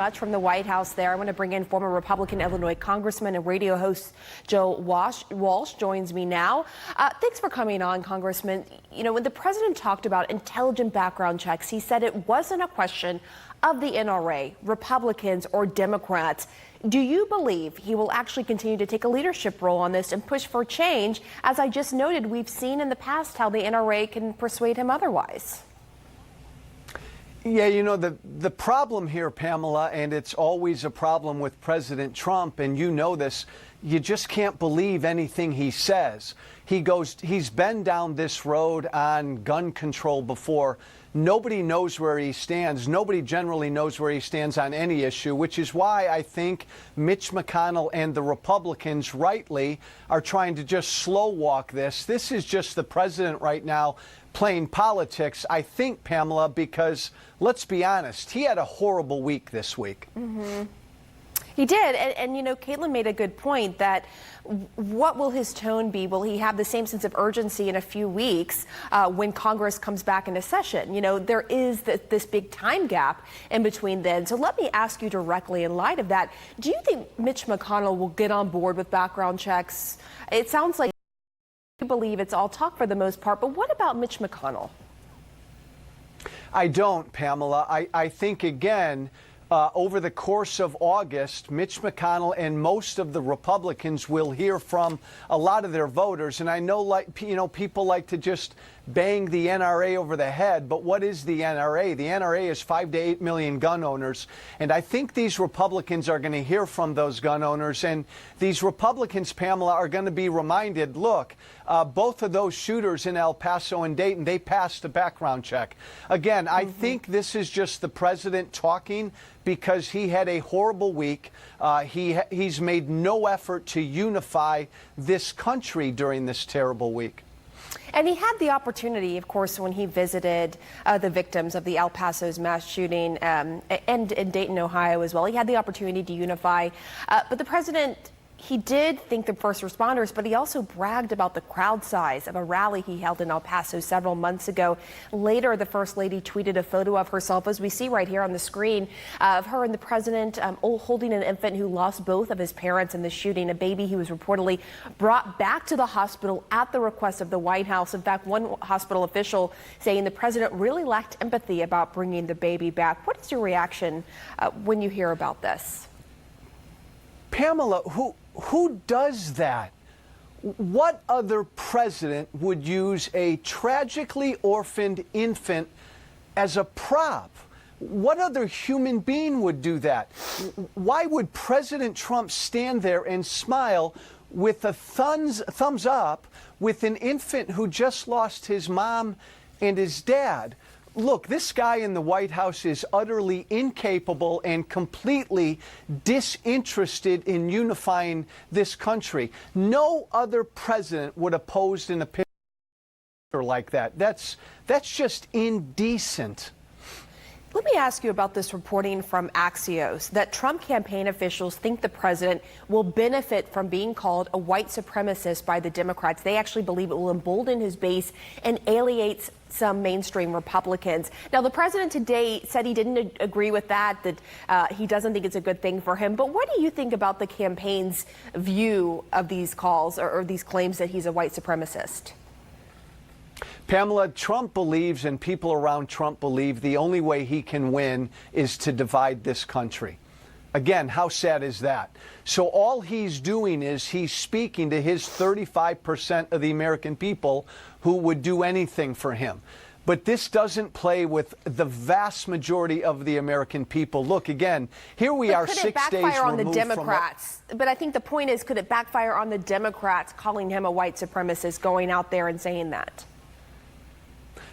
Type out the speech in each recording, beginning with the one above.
Much from the White House there. I want to bring in former Republican Illinois Congressman and radio host Joe Walsh joins me now. Thanks for coming on, Congressman. You know, when the president talked about intelligent background checks, he said it wasn't a question of the NRA, Republicans or Democrats. Do you believe he will actually continue to take a leadership role on this and push for change? As I just noted, we've seen in the past how the NRA can persuade him otherwise. Yeah, you know, the problem here, Pamela, and it's always a problem with President Trump, and you know this, you just can't believe anything he says. He's been down this road on gun control before. Nobody knows where he stands. Nobody generally knows where he stands on any issue, which is why I think Mitch McConnell and the Republicans rightly are trying to just slow walk this. This is just the president right now playing politics, I think, Pamela, because let's be honest, he had a horrible week this week. Mm-hmm. He did. And, you know, Caitlin made a good point that what will his tone be? Will he have the same sense of urgency in a few weeks when Congress comes back into session? You know, there is this big time gap in between then. So let me ask you directly in light of that, do you think Mitch McConnell will get on board with background checks? It sounds like you believe it's all talk for the most part, but what about Mitch McConnell? I don't, Pamela. I think, again, over the course of August, Mitch McConnell and most of the Republicans will hear from a lot of their voters. And I know, people like to just bang the NRA over the head, but what is the NRA? The NRA is 5 to 8 million gun owners, and I think these Republicans are going to hear from those gun owners, and these Republicans, Pamela, are going to be reminded, look, both of those shooters in El Paso and Dayton, they passed a background check. Again, I think this is just the president talking because he had a horrible week. He's made no effort to unify this country during this terrible week. And he had the opportunity, of course, when he visited the victims of the El Paso's mass shooting and in Dayton, Ohio as well. He had the opportunity to unify. But the president, he did thank the first responders, but he also bragged about the crowd size of a rally he held in El Paso several months ago. Later, the First Lady tweeted a photo of herself, as we see right here on the screen, of her and the president holding an infant who lost both of his parents in the shooting, a baby he was reportedly brought back to the hospital at the request of the White House. In fact, one hospital official saying the president really lacked empathy about bringing the baby back. What is your reaction when you hear about this? Pamela, who does that? What other president would use a tragically orphaned infant as a prop? What other human being would do that? Why would President Trump stand there and smile with a thumbs up with an infant who just lost his mom and his dad? Look, this guy in the White House is utterly incapable and completely disinterested in unifying this country. No other president would have posed in a picture like that. That's just indecent. Let me ask you about this reporting from Axios that Trump campaign officials think the president will benefit from being called a white supremacist by the Democrats. They actually believe it will embolden his base and alienate some mainstream Republicans. Now, the president today said he didn't agree with that he doesn't think it's a good thing for him. But what do you think about the campaign's view of these calls or these claims that he's a white supremacist? Pamela, Trump believes, and people around Trump believe, the only way he can win is to divide this country. Again, how sad is that? So all he's doing is he's speaking to his 35% of the American people who would do anything for him. But this doesn't play with the vast majority of the American people. Look, again, here we are 6 days removed from... Could it backfire on the Democrats? But I think the point is, could it backfire on the Democrats calling him a white supremacist, going out there and saying that?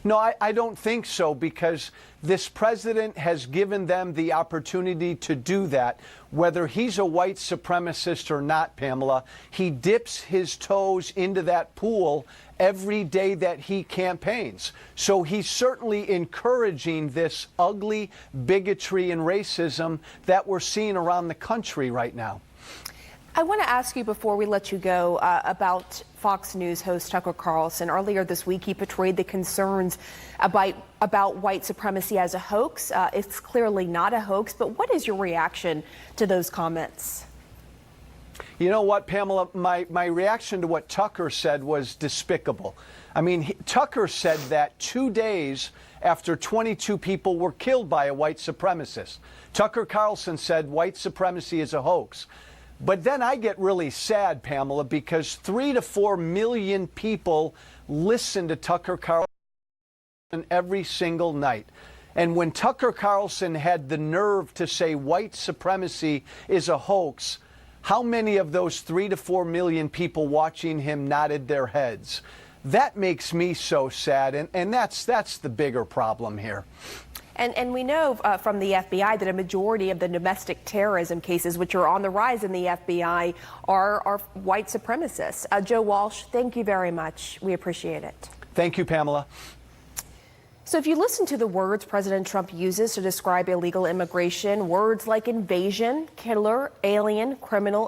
No, I don't think so, because this president has given them the opportunity to do that. Whether he's a white supremacist or not, Pamela, he dips his toes into that pool every day that he campaigns. So he's certainly encouraging this ugly bigotry and racism that we're seeing around the country right now. I want to ask you before we let you go about Fox News host Tucker Carlson. Earlier this week, he portrayed the concerns about white supremacy as a hoax. It's clearly not a hoax, but what is your reaction to those comments? You know what, Pamela, my reaction to what Tucker said was despicable. I mean, Tucker said that 2 days after 22 people were killed by a white supremacist. Tucker Carlson said white supremacy is a hoax. But then I get really sad, Pamela, because 3 to 4 million people listen to Tucker Carlson every single night. And when Tucker Carlson had the nerve to say white supremacy is a hoax, how many of those 3 to 4 million people watching him nodded their heads? That makes me so sad, and that's the bigger problem here. And we know from the FBI that a majority of the domestic terrorism cases, which are on the rise in the FBI, are white supremacists. Joe Walsh, thank you very much. We appreciate it. Thank you, Pamela. So if you listen to the words President Trump uses to describe illegal immigration, words like invasion, killer, alien, criminal,